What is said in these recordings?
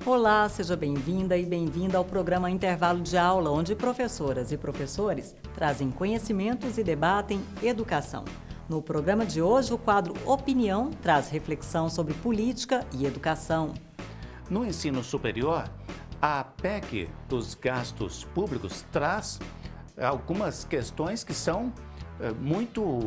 Olá, seja bem-vinda e bem-vinda ao programa Intervalo de Aula, onde professoras e professores trazem conhecimentos e debatem educação. No programa de hoje, o quadro Opinião traz reflexão sobre política e educação. No ensino superior, a PEC dos gastos públicos traz algumas questões que são muito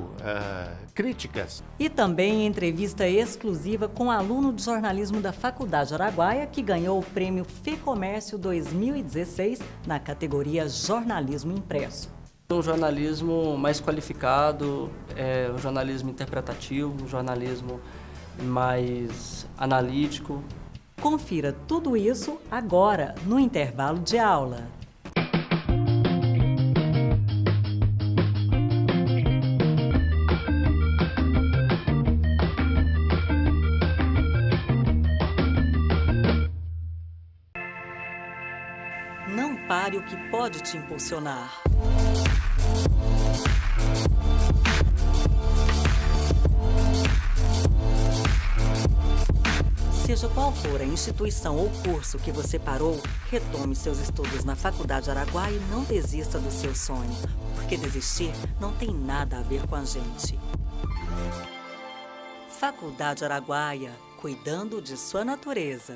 críticas. E também entrevista exclusiva com aluno de jornalismo da Faculdade Araguaia, que ganhou o prêmio FEComércio 2016 na categoria Jornalismo Impresso. Um jornalismo mais qualificado, um jornalismo interpretativo, um jornalismo mais analítico. Confira tudo isso agora, no intervalo de aula. Não pare o que pode te impulsionar. Seja qual for a instituição ou curso que você parou, retome seus estudos na Faculdade Araguaia e não desista do seu sonho, porque desistir não tem nada a ver com a gente. Faculdade Araguaia, cuidando de sua natureza.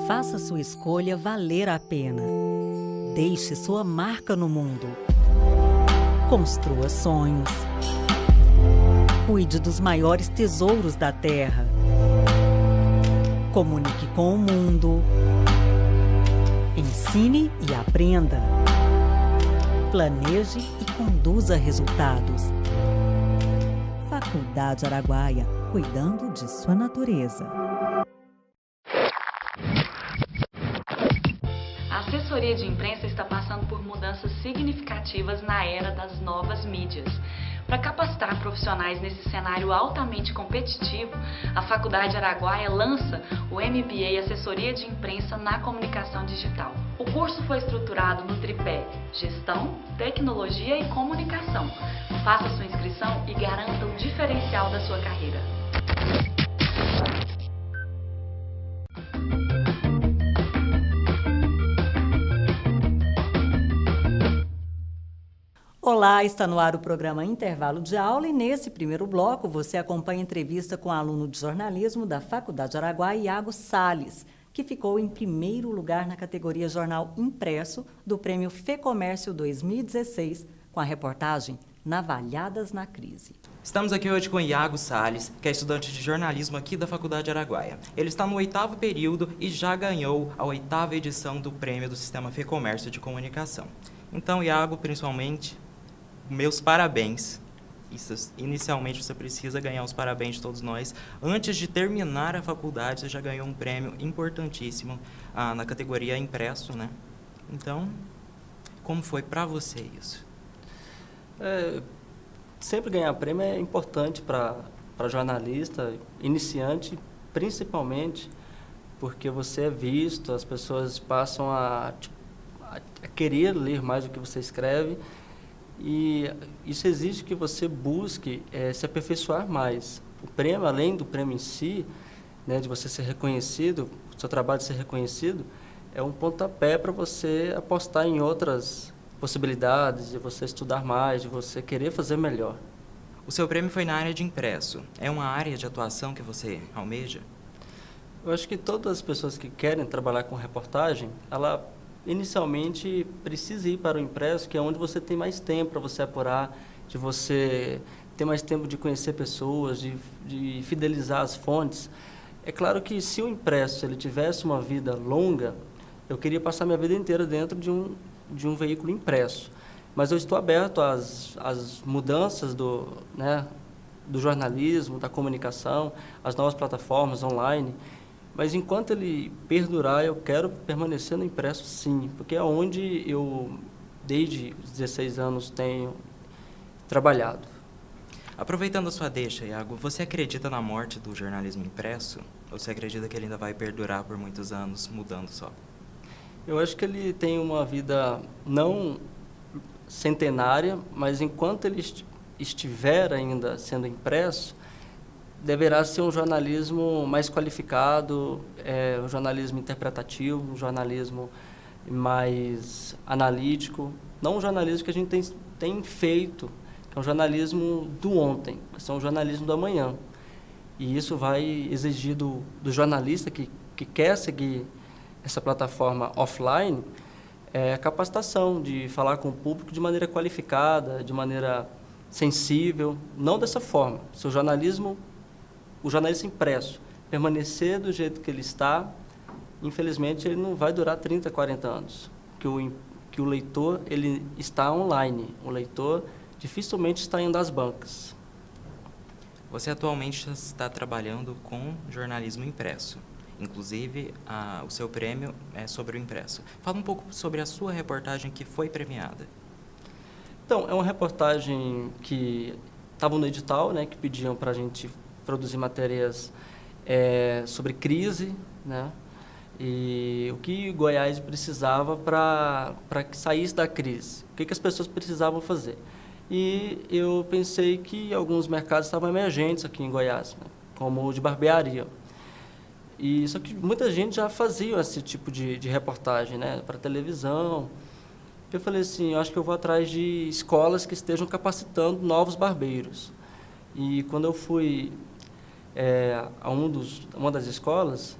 Faça sua escolha valer a pena. Deixe sua marca no mundo. Construa sonhos. Cuide dos maiores tesouros da terra. Comunique com o mundo. Ensine e aprenda. Planeje e conduza resultados. Faculdade Araguaia, cuidando de sua natureza. A assessoria de imprensa está passando por mudanças significativas na era das novas mídias. Para capacitar profissionais nesse cenário altamente competitivo, a Faculdade Araguaia lança o MBA Assessoria de Imprensa na Comunicação Digital. O curso foi estruturado no tripé Gestão, Tecnologia e Comunicação. Faça sua inscrição e garanta o diferencial da sua carreira. Olá, está no ar o programa Intervalo de Aula e nesse primeiro bloco você acompanha a entrevista com o aluno de jornalismo da Faculdade Araguaia, Iago Salles, que ficou em primeiro lugar na categoria Jornal Impresso do prêmio FEComércio 2016 com a reportagem Navalhadas na Crise. Estamos aqui hoje com Iago Salles, que é estudante de jornalismo aqui da Faculdade Araguaia. Ele está no 8º período e já ganhou a 8ª edição do prêmio do Sistema FEComércio de Comunicação. Então, Iago, principalmente, meus parabéns. Inicialmente você precisa ganhar os parabéns de todos nós. Antes de terminar a faculdade, você já ganhou um prêmio importantíssimo na categoria impresso, né? Então, como foi para você isso? Sempre ganhar prêmio é importante para jornalista, iniciante, principalmente porque você é visto, as pessoas passam a querer ler mais o que você escreve. E isso exige que você busque se aperfeiçoar mais. O prêmio, além do prêmio em si, né, de você ser reconhecido, o seu trabalho ser reconhecido, é um pontapé para você apostar em outras possibilidades, de você estudar mais, de você querer fazer melhor. O seu prêmio foi na área de impresso. É uma área de atuação que você almeja? Eu acho que todas as pessoas que querem trabalhar com reportagem, ela inicialmente precisa ir para o impresso, que é onde você tem mais tempo para você apurar, de você ter mais tempo de conhecer pessoas, de fidelizar as fontes. É claro que se o impresso ele tivesse uma vida longa, eu queria passar minha vida inteira dentro de um veículo impresso. Mas eu estou aberto às mudanças do jornalismo, da comunicação, às novas plataformas online. Mas enquanto ele perdurar, eu quero permanecer no impresso, sim, porque é onde eu, desde os 16 anos, tenho trabalhado. Aproveitando a sua deixa, Iago, você acredita na morte do jornalismo impresso? Ou você acredita que ele ainda vai perdurar por muitos anos, mudando só? Eu acho que ele tem uma vida não centenária, mas enquanto ele estiver ainda sendo impresso, deverá ser um jornalismo mais qualificado, um jornalismo interpretativo, um jornalismo mais analítico, não um jornalismo que a gente tem feito, que é um jornalismo do ontem, mas é um jornalismo do amanhã. E isso vai exigir do jornalista que quer seguir essa plataforma offline, a capacitação de falar com o público de maneira qualificada, de maneira sensível, não dessa forma. Se o jornalista impresso permanecer do jeito que ele está, infelizmente ele não vai durar 30, 40 anos. Que o leitor ele está online, o leitor dificilmente está indo às bancas. Você atualmente está trabalhando com jornalismo impresso. Inclusive, o seu prêmio é sobre o impresso. Fala um pouco sobre a sua reportagem que foi premiada. Então, é uma reportagem que estava no edital, né, que pediam para a gente produzir matérias sobre crise, né, e o que Goiás precisava para que saísse da crise, o que as pessoas precisavam fazer. E eu pensei que alguns mercados estavam emergentes aqui em Goiás, né, como o de barbearia. E só que muita gente já fazia esse tipo de reportagem, né, para televisão. Eu falei assim, eu acho que eu vou atrás de escolas que estejam capacitando novos barbeiros. E quando eu fui a uma das escolas,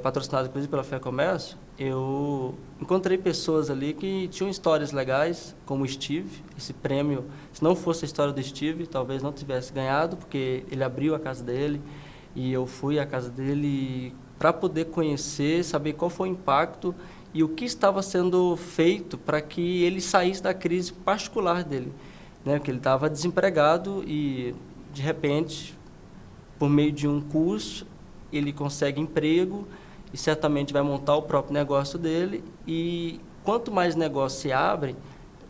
patrocinada inclusive pela FEComércio, eu encontrei pessoas ali que tinham histórias legais, como o Steve. Esse prêmio, se não fosse a história do Steve, talvez não tivesse ganhado, porque ele abriu a casa dele e eu fui à casa dele para poder conhecer, saber qual foi o impacto e o que estava sendo feito para que ele saísse da crise particular dele, né? Porque ele estava desempregado e, de repente, por meio de um curso, ele consegue emprego e certamente vai montar o próprio negócio dele. E quanto mais negócio se abre,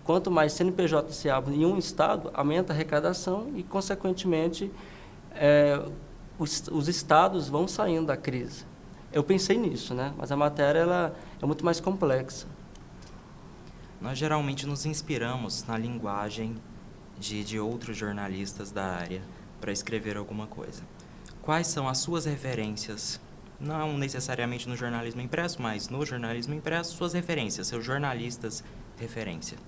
quanto mais CNPJ se abre em um estado, aumenta a arrecadação e, consequentemente, os estados vão saindo da crise. Eu pensei nisso, né? Mas a matéria ela é muito mais complexa. Nós geralmente nos inspiramos na linguagem de outros jornalistas da área para escrever alguma coisa. Quais são as suas referências? Não necessariamente no jornalismo impresso, mas no jornalismo impresso, suas referências, seus jornalistas referência.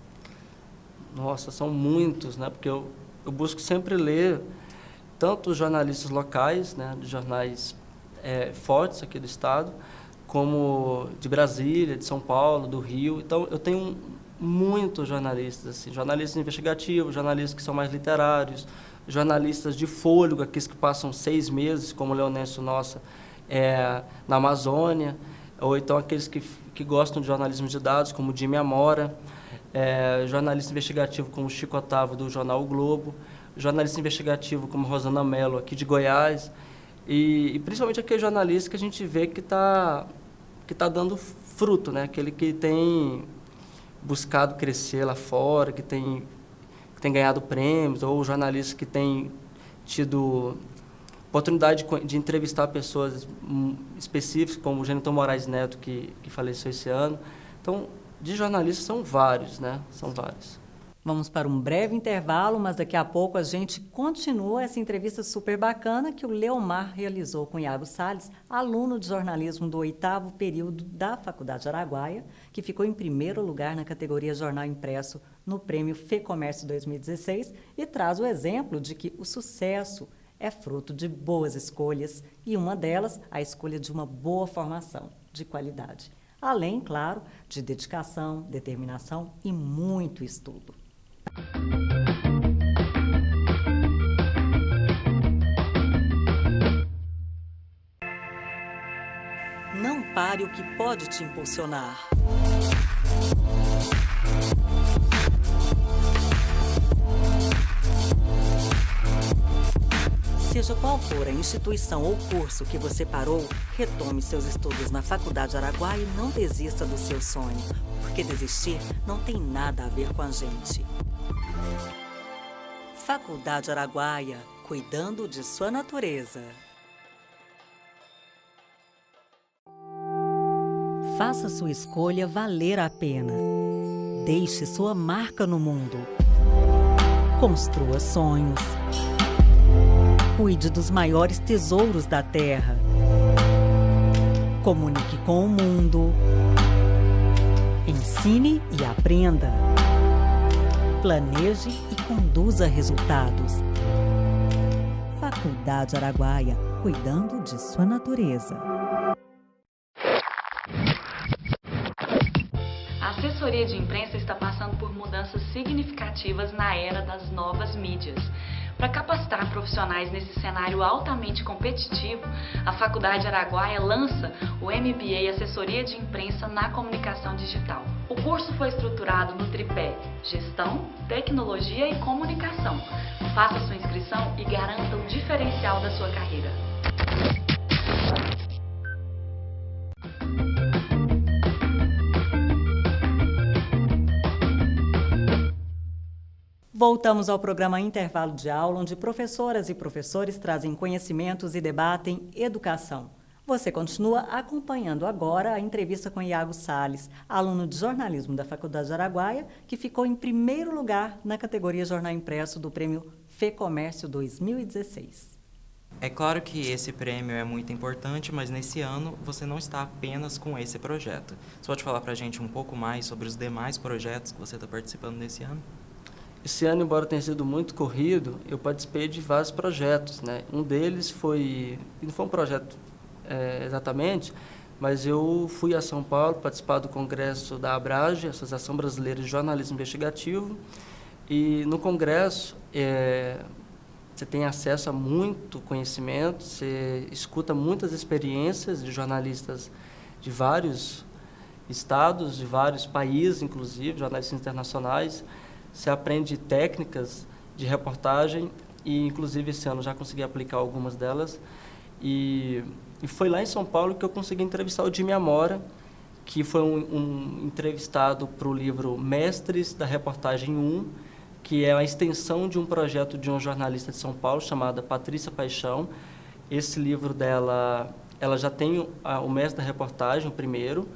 Nossa, são muitos, né? Porque eu busco sempre ler tanto os jornalistas locais, né, de jornais fortes aqui do estado, como de Brasília, de São Paulo, do Rio. Então, eu tenho muitos jornalistas, assim, jornalistas investigativos, jornalistas que são mais literários, jornalistas de fôlego, aqueles que passam 6 meses, como o Leonésio Nossa, na Amazônia, ou então aqueles que gostam de jornalismo de dados, como o Jimmy Amora, jornalista investigativo como o Chico Otávio, do jornal O Globo, jornalista investigativo como Rosana Mello, aqui de Goiás, e principalmente aquele jornalista que a gente vê que tá dando fruto, né? Aquele que tem buscado crescer lá fora, que tem ganhado prêmios, ou jornalista que tem tido oportunidade de entrevistar pessoas específicas, como o Genitor Moraes Neto, que faleceu esse ano. Então, de jornalistas são vários, né? São vários. Vamos para um breve intervalo, mas daqui a pouco a gente continua essa entrevista super bacana que o Leomar realizou com Iago Salles, aluno de jornalismo do 8º período da Faculdade Araguaia, que ficou em primeiro lugar na categoria Jornal Impresso no Prêmio FEComércio 2016 e traz o exemplo de que o sucesso é fruto de boas escolhas e uma delas, a escolha de uma boa formação de qualidade. Além, claro, de dedicação, determinação e muito estudo. Não pare o que pode te impulsionar. Seja qual for a instituição ou curso que você parou, retome seus estudos na Faculdade Araguaia e não desista do seu sonho, porque desistir não tem nada a ver com a gente. Faculdade Araguaia, cuidando de sua natureza. Faça sua escolha valer a pena. Deixe sua marca no mundo. Construa sonhos. Cuide dos maiores tesouros da terra. Comunique com o mundo. Ensine e aprenda. Planeje e conduza resultados. Faculdade Araguaia, cuidando de sua natureza. A assessoria de imprensa está passando por mudanças significativas na era das novas mídias. Para capacitar profissionais nesse cenário altamente competitivo, a Faculdade Araguaia lança o MBA Assessoria de Imprensa na Comunicação Digital. O curso foi estruturado no tripé Gestão, Tecnologia e Comunicação. Faça sua inscrição e garanta o diferencial da sua carreira. Voltamos ao programa Intervalo de Aula, onde professoras e professores trazem conhecimentos e debatem educação. Você continua acompanhando agora a entrevista com Iago Salles, aluno de jornalismo da Faculdade Araguaia, que ficou em primeiro lugar na categoria Jornal Impresso do Prêmio FEComércio 2016. É claro que esse prêmio é muito importante, mas nesse ano você não está apenas com esse projeto. Você pode falar para a gente um pouco mais sobre os demais projetos que você está participando nesse ano? Esse ano, embora tenha sido muito corrido, eu participei de vários projetos, né? Um deles foi, não foi um projeto exatamente, mas eu fui a São Paulo participar do congresso da ABRAGE, Associação Brasileira de Jornalismo Investigativo, e no congresso você tem acesso a muito conhecimento, você escuta muitas experiências de jornalistas de vários estados, de vários países, inclusive, jornalistas internacionais. Você aprende técnicas de reportagem e, inclusive, esse ano já consegui aplicar algumas delas. E foi lá em São Paulo que eu consegui entrevistar o Jimmy Amora, que foi um entrevistado para o livro Mestres da Reportagem 1, que é a extensão de um projeto de uma jornalista de São Paulo chamada Patrícia Paixão. Esse livro dela, ela já tem o Mestre da Reportagem, o primeiro,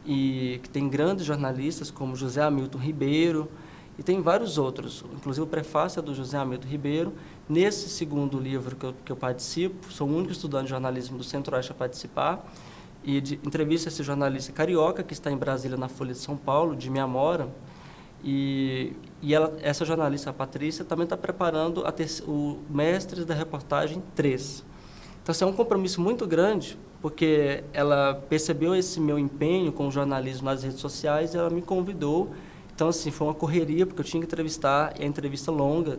e que tem grandes jornalistas como José Hamilton Ribeiro, e tem vários outros, inclusive o prefácio é do José Hamilton Ribeiro. Nesse segundo livro que eu participo, sou o único estudante de jornalismo do Centro-Oeste a participar, e entrevista esse jornalista carioca, que está em Brasília, na Folha de São Paulo, Jimmy Amora, e essa jornalista, a Patrícia, também está preparando o Mestres da Reportagem 3. Então, assim, é um compromisso muito grande, porque ela percebeu esse meu empenho com o jornalismo nas redes sociais e ela me convidou. Então, assim, foi uma correria, porque eu tinha que entrevistar, e a entrevista longa,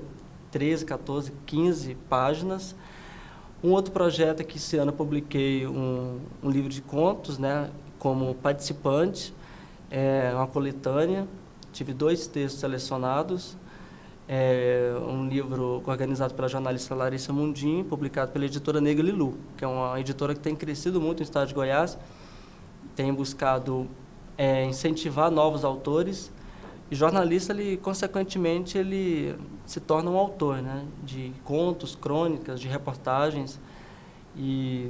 13, 14, 15 páginas. Um outro projeto é que esse ano eu publiquei um livro de contos, né, como participante, uma coletânea. Tive 2 textos selecionados, um livro organizado pela jornalista Larissa Mundim, publicado pela editora Negra Lilu, que é uma editora que tem crescido muito no estado de Goiás, tem buscado incentivar novos autores. E jornalista, consequentemente, ele se torna um autor, né, de contos, crônicas, de reportagens. E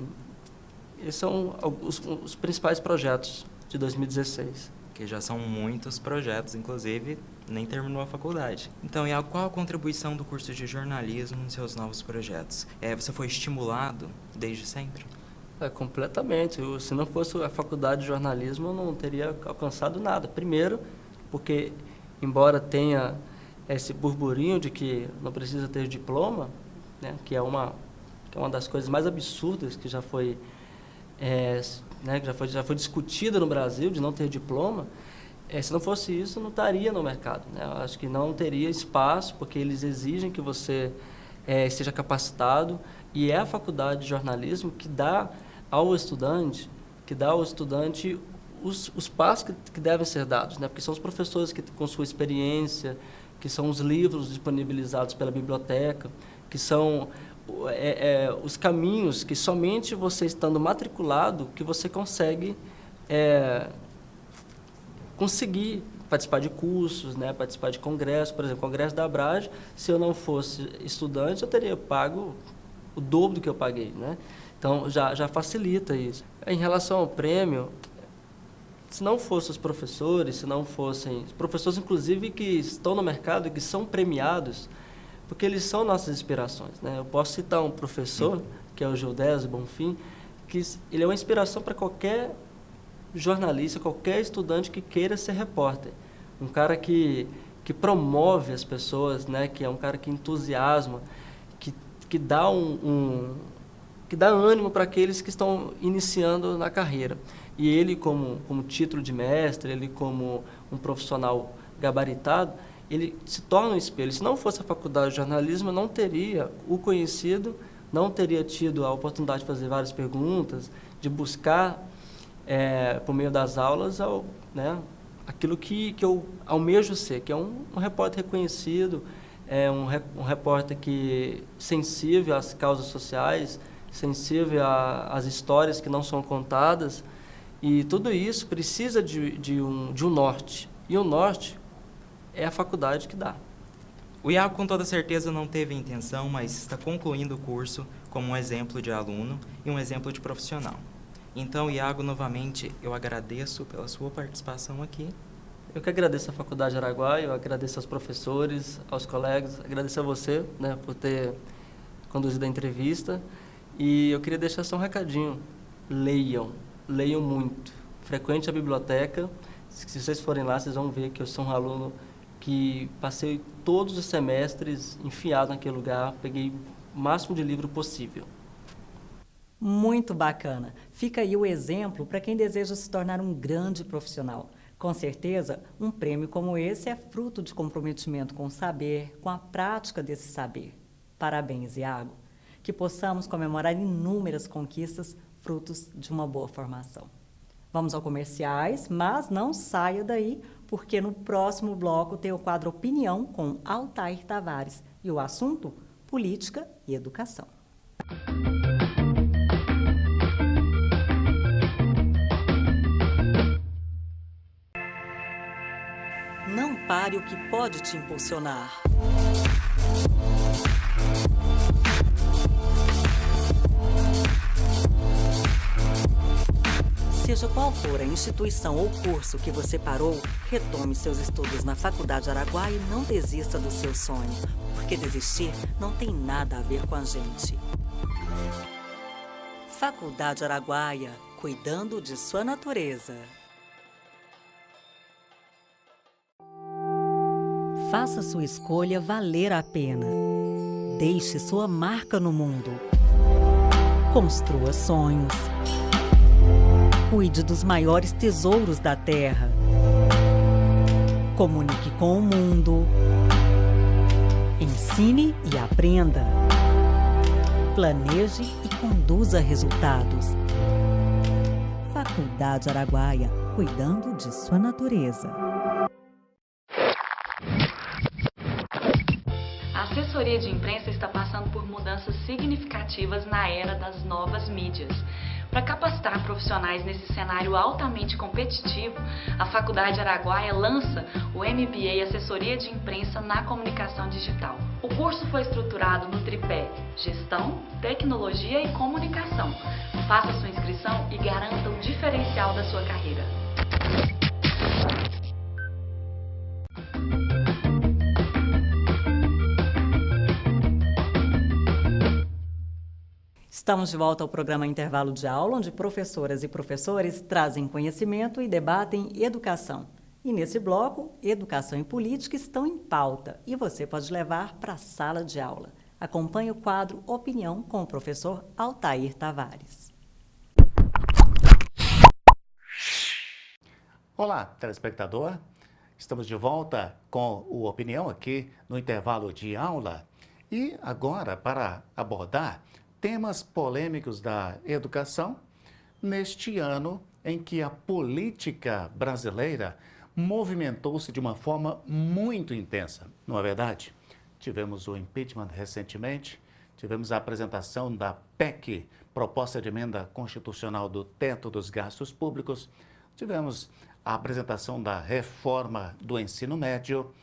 esses são os principais projetos de 2016. Que já são muitos projetos, inclusive nem terminou a faculdade. Então, Iago, qual a contribuição do curso de jornalismo nos seus novos projetos? Você foi estimulado desde sempre? Completamente. Se não fosse a faculdade de jornalismo, eu não teria alcançado nada. Primeiro, porque, embora tenha esse burburinho de que não precisa ter diploma, né, que é uma das coisas mais absurdas que já foi, né, que já foi discutida no Brasil, de não ter diploma, se não fosse isso, não estaria no mercado, né? Eu acho que não teria espaço, porque eles exigem que você seja capacitado, e é a faculdade de jornalismo que dá ao estudante os passos que devem ser dados, né? Porque são os professores que, com sua experiência, que são os livros disponibilizados pela biblioteca, que são os caminhos que somente você estando matriculado que você consegue conseguir participar de cursos, né? Participar de congressos. Por exemplo, o congresso da ABRAGE, se eu não fosse estudante, eu teria pago o dobro do que eu paguei, né? Então, já facilita isso. Em relação ao prêmio, se não fossem os professores, se não fossem os professores, inclusive, que estão no mercado e que são premiados porque eles são nossas inspirações, né? Eu posso citar um professor, que é o Gildésio Bonfim, que ele é uma inspiração para qualquer jornalista, qualquer estudante que queira ser repórter. Um cara que promove as pessoas, né? Que é um cara que entusiasma, que dá que dá ânimo para aqueles que estão iniciando na carreira. E ele, como título de mestre, ele como um profissional gabaritado, ele se torna um espelho. Se não fosse a faculdade de jornalismo, eu não teria o conhecido, não teria tido a oportunidade de fazer várias perguntas, de buscar, por meio das aulas, né, aquilo que eu almejo ser, que é um repórter reconhecido, um repórter sensível às causas sociais, sensível às histórias que não são contadas, e tudo isso precisa de um norte. E o norte é a faculdade que dá. O Iago, com toda certeza, não teve intenção, mas está concluindo o curso como um exemplo de aluno e um exemplo de profissional. Então, Iago, novamente, eu agradeço pela sua participação aqui. Eu que agradeço à Faculdade de Araguaia, eu agradeço aos professores, aos colegas, agradeço a você, né, por ter conduzido a entrevista. E eu queria deixar só um recadinho. Leiam muito. Frequente a biblioteca. Se vocês forem lá, vocês vão ver que eu sou um aluno que passei todos os semestres enfiado naquele lugar, peguei o máximo de livro possível. Muito bacana. Fica aí o exemplo para quem deseja se tornar um grande profissional. Com certeza, um prêmio como esse é fruto de comprometimento com o saber, com a prática desse saber. Parabéns, Iago. Que possamos comemorar inúmeras conquistas, frutos de uma boa formação. Vamos ao comerciais, mas não saia daí, porque no próximo bloco tem o quadro Opinião com Altair Tavares e o assunto, política e educação. Não pare o que pode te impulsionar. Seja qual for a instituição ou curso que você parou, retome seus estudos na Faculdade Araguaia e não desista do seu sonho, porque desistir não tem nada a ver com a gente. Faculdade Araguaia, cuidando de sua natureza. Faça sua escolha valer a pena. Deixe sua marca no mundo. Construa sonhos. Cuide dos maiores tesouros da terra. Comunique com o mundo. Ensine e aprenda. Planeje e conduza resultados. Faculdade Araguaia, cuidando de sua natureza. A assessoria de imprensa está passando por mudanças significativas na era das novas mídias. Para capacitar profissionais nesse cenário altamente competitivo, a Faculdade Araguaia lança o MBA Assessoria de Imprensa na Comunicação Digital. O curso foi estruturado no tripé Gestão, Tecnologia e Comunicação. Faça sua inscrição e garanta o diferencial da sua carreira. Estamos de volta ao programa Intervalo de Aula, onde professoras e professores trazem conhecimento e debatem educação. E nesse bloco, educação e política estão em pauta e você pode levar para a sala de aula. Acompanhe o quadro Opinião com o professor Altair Tavares. Olá, telespectador. Estamos de volta com o Opinião aqui no intervalo de aula. E agora, para abordar temas polêmicos da educação, neste ano em que a política brasileira movimentou-se de uma forma muito intensa, não é verdade? Tivemos o impeachment recentemente, tivemos a apresentação da PEC, Proposta de Emenda Constitucional do Teto dos Gastos Públicos, tivemos a apresentação da reforma do ensino médio,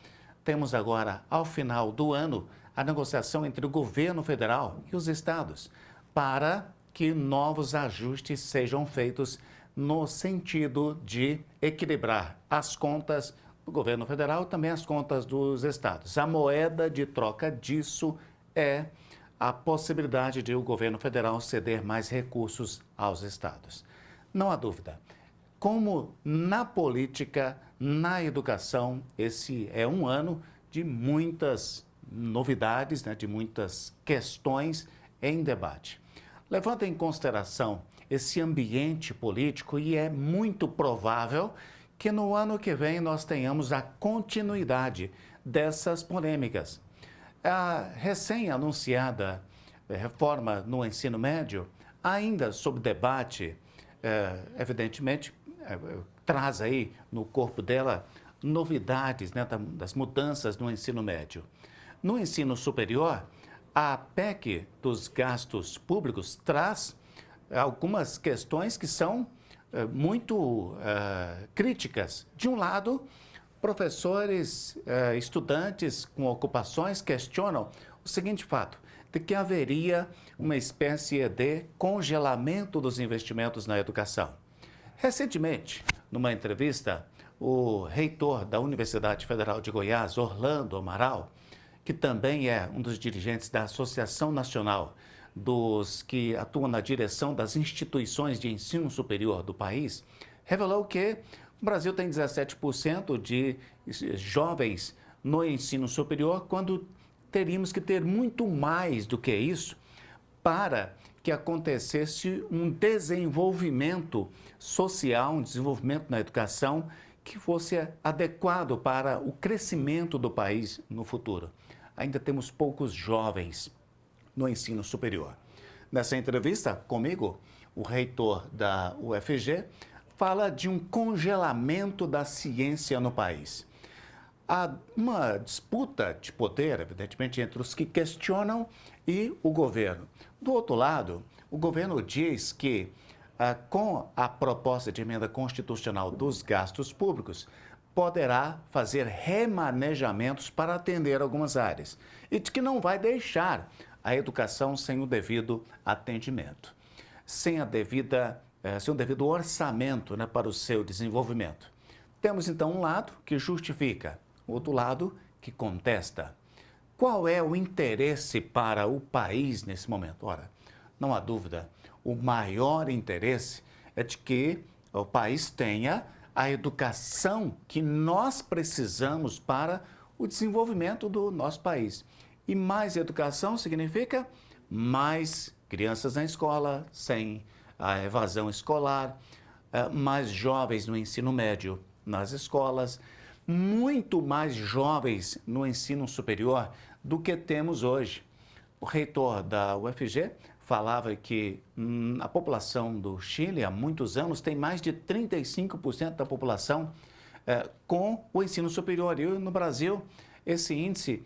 temos agora, ao final do ano, a negociação entre o governo federal e os estados para que novos ajustes sejam feitos no sentido de equilibrar as contas do governo federal e também as contas dos estados. A moeda de troca disso é a possibilidade de o governo federal ceder mais recursos aos estados. Não há dúvida. Como na política, na educação, esse é um ano de muitas novidades, né, de muitas questões em debate. Levando em consideração esse ambiente político, e é muito provável que no ano que vem nós tenhamos a continuidade dessas polêmicas. A recém-anunciada reforma no ensino médio, ainda sob debate, evidentemente, traz aí no corpo dela novidades, né, das mudanças no ensino médio. No ensino superior, a PEC dos gastos públicos traz algumas questões que são muito críticas. De um lado, professores, estudantes com ocupações questionam o seguinte fato, de que haveria uma espécie de congelamento dos investimentos na educação. Recentemente, numa entrevista, o reitor da Universidade Federal de Goiás, Orlando Amaral, que também é um dos dirigentes da Associação Nacional dos que atuam na direção das instituições de ensino superior do país, revelou que o Brasil tem 17% de jovens no ensino superior, quando teríamos que ter muito mais do que isso para que acontecesse um desenvolvimento social, um desenvolvimento na educação que fosse adequado para o crescimento do país no futuro. Ainda temos poucos jovens no ensino superior. Nessa entrevista comigo, o reitor da UFG fala de um congelamento da ciência no país. Há uma disputa de poder, evidentemente, entre os que questionam e o governo. Do outro lado, o governo diz que, com a proposta de emenda constitucional dos gastos públicos, poderá fazer remanejamentos para atender algumas áreas e de que não vai deixar a educação sem o devido atendimento, sem o devido orçamento, né, para o seu desenvolvimento. Temos então um lado que justifica, outro lado que contesta. Qual é o interesse para o país nesse momento? Ora, não há dúvida, o maior interesse é de que o país tenha a educação que nós precisamos para o desenvolvimento do nosso país. E mais educação significa mais crianças na escola, sem a evasão escolar, mais jovens no ensino médio nas escolas, muito mais jovens no ensino superior do que temos hoje. O reitor da UFG falava que a população do Chile, há muitos anos, tem mais de 35% da população com o ensino superior. E no Brasil, esse índice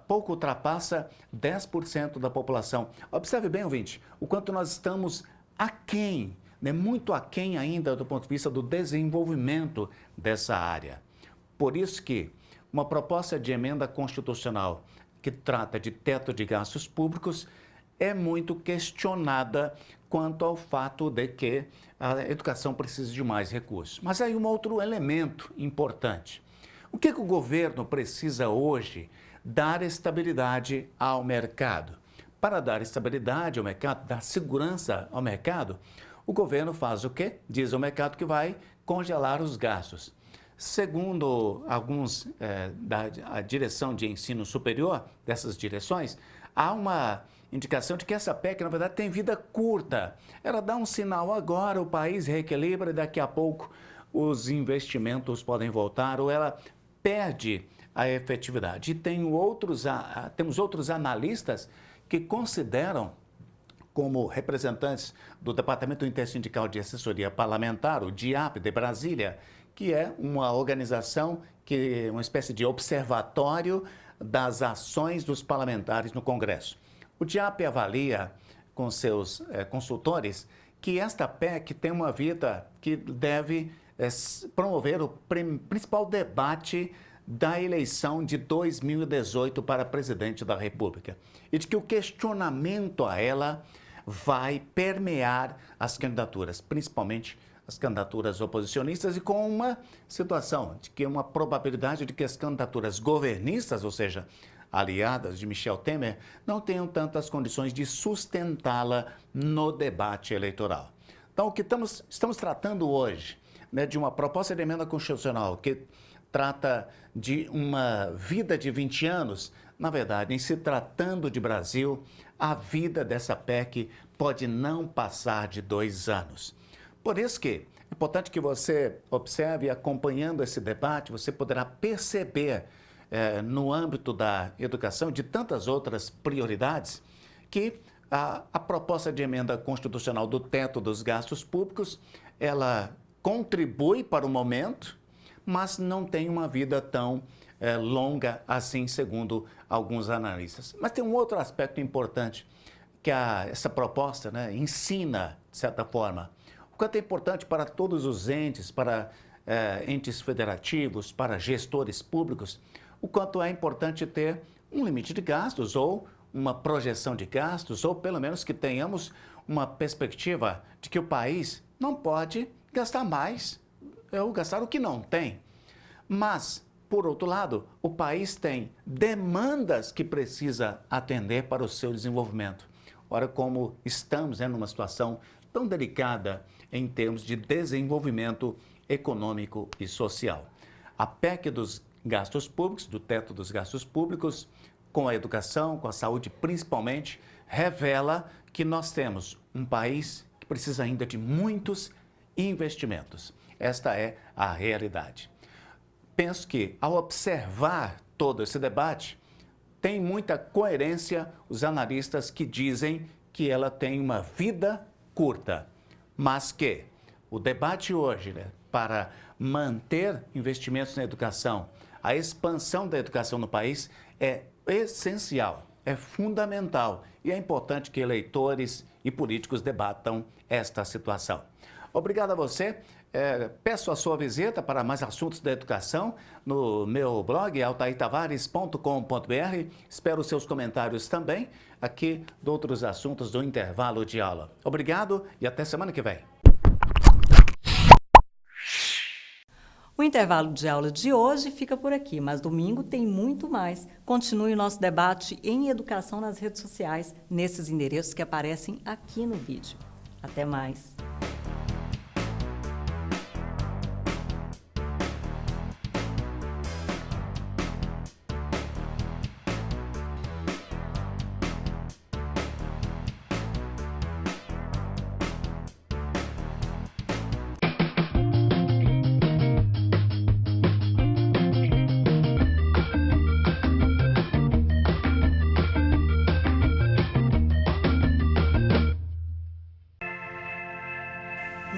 pouco ultrapassa 10% da população. Observe bem, ouvinte, o quanto nós estamos aquém, né, muito aquém ainda do ponto de vista do desenvolvimento dessa área. Por isso que uma proposta de emenda constitucional que trata de teto de gastos públicos é muito questionada quanto ao fato de que a educação precisa de mais recursos. Mas aí um outro elemento importante. O que o governo precisa hoje? Dar estabilidade ao mercado. Para dar estabilidade ao mercado, dar segurança ao mercado, o governo faz o quê? Diz ao mercado que vai congelar os gastos. Segundo alguns da direção de ensino superior, dessas direções, há uma indicação de que essa PEC, na verdade, tem vida curta. Ela dá um sinal agora, o país reequilibra e daqui a pouco os investimentos podem voltar ou ela perde a efetividade. E temos outros analistas que consideram, como representantes do Departamento Intersindical de Assessoria Parlamentar, o DIAP de Brasília, que é uma organização, uma espécie de observatório das ações dos parlamentares no Congresso. O DIAP avalia com seus consultores que esta PEC tem uma vida que deve promover o principal debate da eleição de 2018 para presidente da República e de que o questionamento a ela vai permear as candidaturas, principalmente as candidaturas oposicionistas e com uma situação de que uma probabilidade de que as candidaturas governistas, ou seja, aliadas de Michel Temer, não tenham tantas condições de sustentá-la no debate eleitoral. Então, o que estamos tratando hoje, né, de uma proposta de emenda constitucional que trata de uma vida de 20 anos, na verdade, em se tratando de Brasil, a vida dessa PEC pode não passar de 2 anos. Por isso que é importante que você observe, acompanhando esse debate, você poderá perceber no âmbito da educação, de tantas outras prioridades, que a proposta de emenda constitucional do teto dos gastos públicos, ela contribui para o momento, mas não tem uma vida tão longa assim, segundo alguns analistas. Mas tem um outro aspecto importante, que essa proposta, né, ensina, de certa forma, o quanto é importante para todos os entes, para entes federativos, para gestores públicos, o quanto é importante ter um limite de gastos ou uma projeção de gastos, ou pelo menos que tenhamos uma perspectiva de que o país não pode gastar mais ou gastar o que não tem. Mas, por outro lado, o país tem demandas que precisa atender para o seu desenvolvimento. Ora, como estamos numa situação tão delicada em termos de desenvolvimento econômico e social. A PEC dos gastos públicos, do teto dos gastos públicos, com a educação, com a saúde principalmente, revela que nós temos um país que precisa ainda de muitos investimentos. Esta é a realidade. Penso que, ao observar todo esse debate, tem muita coerência os analistas que dizem que ela tem uma vida curta, mas que o debate hoje, né, para manter investimentos na educação, a expansão da educação no país é essencial, é fundamental e é importante que eleitores e políticos debatam esta situação. Obrigado a você. Peço a sua visita para mais assuntos da educação no meu blog altairtavares.com.br. Espero seus comentários também aqui de outros assuntos do intervalo de aula. Obrigado e até semana que vem. O intervalo de aula de hoje fica por aqui, mas domingo tem muito mais. Continue o nosso debate em educação nas redes sociais, nesses endereços que aparecem aqui no vídeo. Até mais!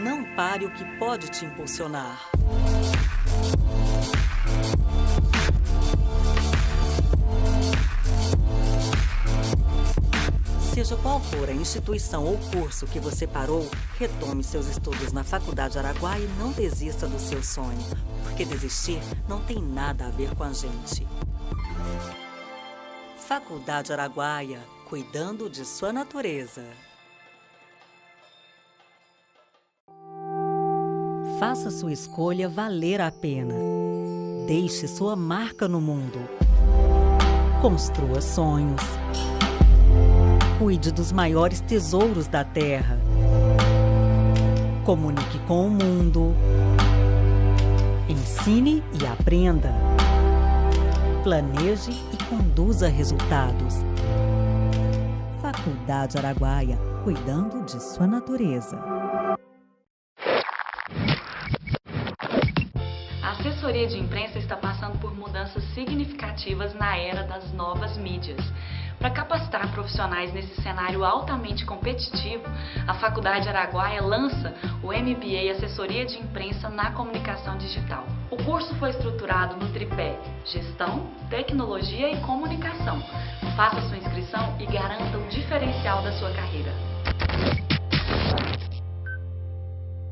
Não pare o que pode te impulsionar. Seja qual for a instituição ou curso que você parou, retome seus estudos na Faculdade Araguaia e não desista do seu sonho, porque desistir não tem nada a ver com a gente. Faculdade Araguaia, cuidando de sua natureza. Faça sua escolha valer a pena. Deixe sua marca no mundo. Construa sonhos. Cuide dos maiores tesouros da terra. Comunique com o mundo. Ensine e aprenda. Planeje e conduza resultados. Faculdade Araguaia, cuidando de sua natureza. A assessoria de imprensa está passando por mudanças significativas na era das novas mídias. Para capacitar profissionais nesse cenário altamente competitivo, a Faculdade Araguaia lança o MBA Assessoria de Imprensa na Comunicação Digital. O curso foi estruturado no tripé Gestão, Tecnologia e Comunicação. Faça sua inscrição e garanta o diferencial da sua carreira.